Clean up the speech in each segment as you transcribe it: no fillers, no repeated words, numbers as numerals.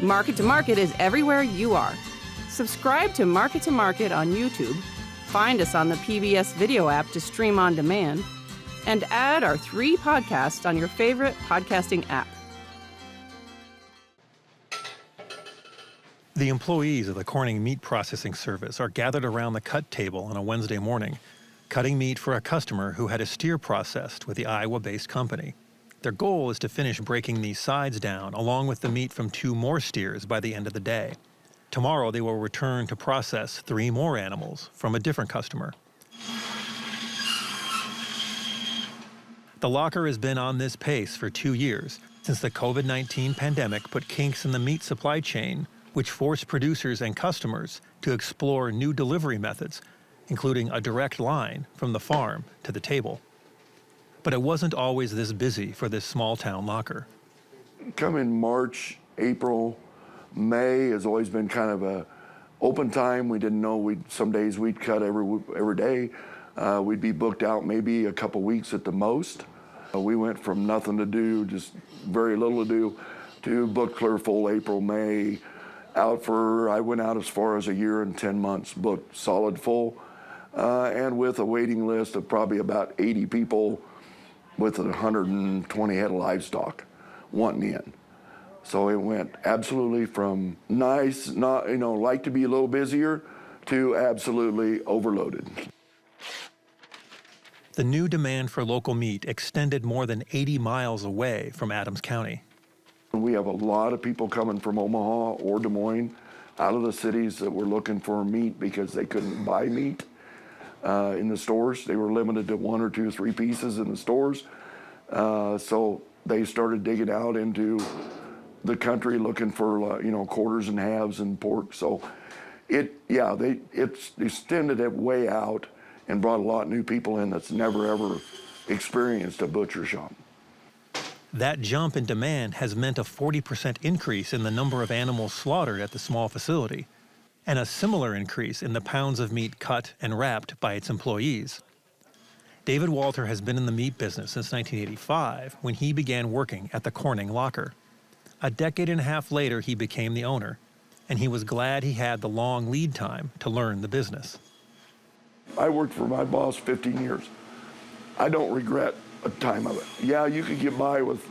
Market to Market is everywhere you are. Subscribe to Market on YouTube, find us on the PBS video app to stream on demand, and add our 3 podcasts on your favorite podcasting app. The employees of the Corning Meat Processing Service are gathered around the cut table on a Wednesday morning, cutting meat for a customer who had a steer processed with the Iowa-based company. Their goal is to finish breaking these sides down along with the meat from 2 more steers by the end of the day. Tomorrow they will return to process 3 more animals from a different customer. The locker has been on this pace for 2 years, since the COVID-19 pandemic put kinks in the meat supply chain, which forced producers and customers to explore new delivery methods, including a direct line from the farm to the table. But it wasn't always this busy for this small-town locker. Come in March, April, May has always been kind of a open time. We didn't know some days we'd cut every day. We'd be booked out maybe a couple weeks at the most. We went from nothing to do, just very little to do, to booked clear full April, May. I went out as far as a year and 10 months, booked solid full, and with a waiting list of probably about 80 people with 120 head of livestock wanting in. So it went absolutely from nice, like to be a little busier, to absolutely overloaded. The new demand for local meat extended more than 80 miles away from Adams County. We have a lot of people coming from Omaha or Des Moines, out of the cities that were looking for meat because they couldn't buy meat in the stores. They were limited to 1 or 2 or 3 pieces in the stores. So they started digging out into the country looking for, quarters and halves and pork. So it extended it way out and brought a lot of new people in that's never ever experienced a butcher shop. That jump in demand has meant a 40% increase in the number of animals slaughtered at the small facility, and a similar increase in the pounds of meat cut and wrapped by its employees. David Walter has been in the meat business since 1985, when he began working at the Corning locker. A decade and a half later, he became the owner, and he was glad he had the long lead time to learn the business. I worked for my boss 15 years. I don't regret a time of it. Yeah, you could get by with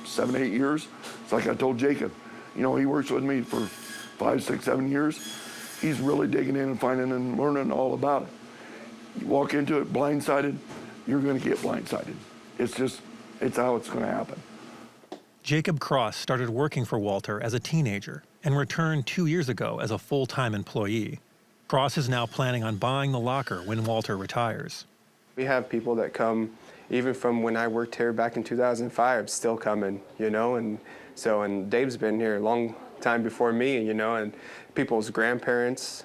7, 8 years. It's like I told Jacob, he works with me for 5, 6, 7 years. He's really digging in and finding and learning all about it. You walk into it blindsided, you're going to get blindsided. It's how it's going to happen. Jacob Cross started working for Walter as a teenager and returned 2 years ago as a full-time employee. Cross is now planning on buying the locker when Walter retires. We have people that come, even from when I worked here back in 2005, still coming, and Dave's been here a long time before me, and people's grandparents,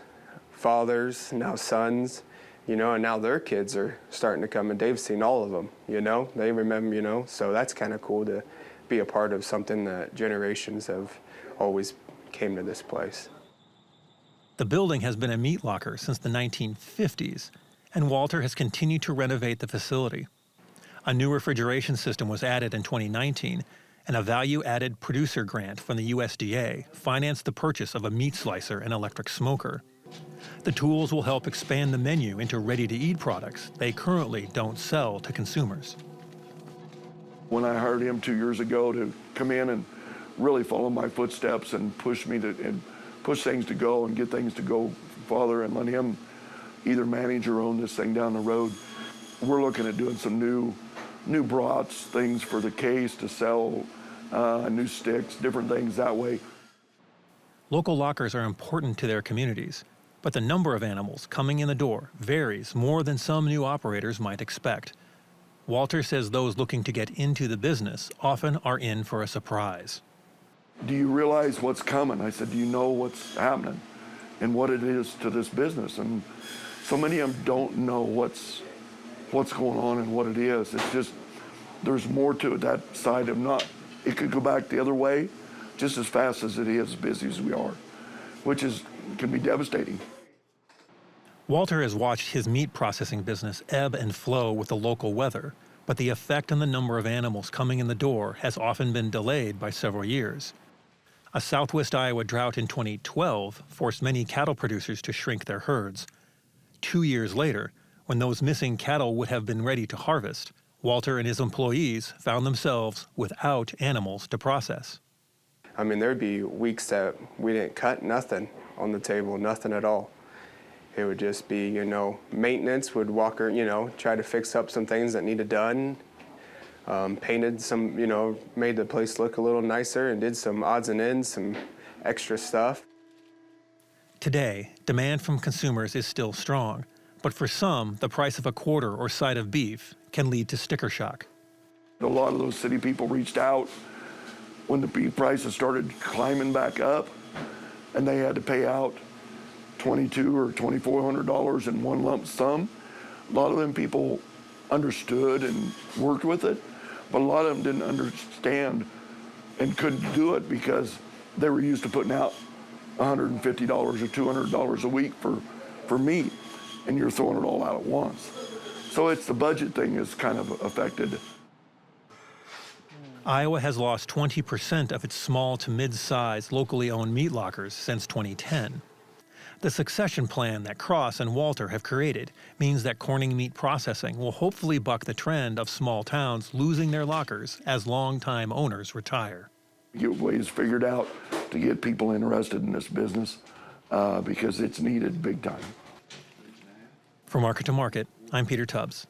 fathers, now sons, and now their kids are starting to come, and Dave's seen all of them, they remember, so that's kind of cool to be a part of something that generations have always came to this place. The building has been a meat locker since the 1950s, and Walter has continued to renovate the facility. A new refrigeration system was added in 2019, and a value-added producer grant from the USDA financed the purchase of a meat slicer and electric smoker. The tools will help expand the menu into ready-to-eat products they currently don't sell to consumers. When I hired him 2 years ago to come in and really follow my footsteps and push things to go and get things to go farther and let him either manage or own this thing down the road, we're looking at doing some new brats, things for the case to sell, new sticks, different things that way. Local lockers are important to their communities, but the number of animals coming in the door varies more than some new operators might expect. Walter says those looking to get into the business often are in for a surprise. Do you realize what's coming? I said, do you know what's happening and what it is to this business? And so many of them don't know what's going on and what it is. It's just, there's more to it, that side of not. It could go back the other way just as fast as it is, as busy as we are, which can be devastating. Walter has watched his meat processing business ebb and flow with the local weather, but the effect on the number of animals coming in the door has often been delayed by several years. A southwest Iowa drought in 2012 forced many cattle producers to shrink their herds. 2 years later, when those missing cattle would have been ready to harvest, Walter and his employees found themselves without animals to process. I mean, there'd be weeks that we didn't cut nothing on the table, nothing at all. It would just be, maintenance would walk or, try to fix up some things that needed done. Painted some, made the place look a little nicer and did some odds and ends, some extra stuff. Today, demand from consumers is still strong, but for some, the price of a quarter or side of beef can lead to sticker shock. A lot of those city people reached out when the beef prices started climbing back up, and they had to pay out $2,200 or $2,400 in one lump sum. A lot of them people understood and worked with it, but a lot of them didn't understand and couldn't do it because they were used to putting out $150 or $200 a week for meat, and you're throwing it all out at once. So it's the budget thing is kind of affected. Iowa has lost 20% of its small to mid-size locally owned meat lockers since 2010. The succession plan that Cross and Walter have created means that Corning Meat Processing will hopefully buck the trend of small towns losing their lockers as longtime owners retire. Get ways figured out to get people interested in this business because it's needed big time. For Market to Market, I'm Peter Tubbs.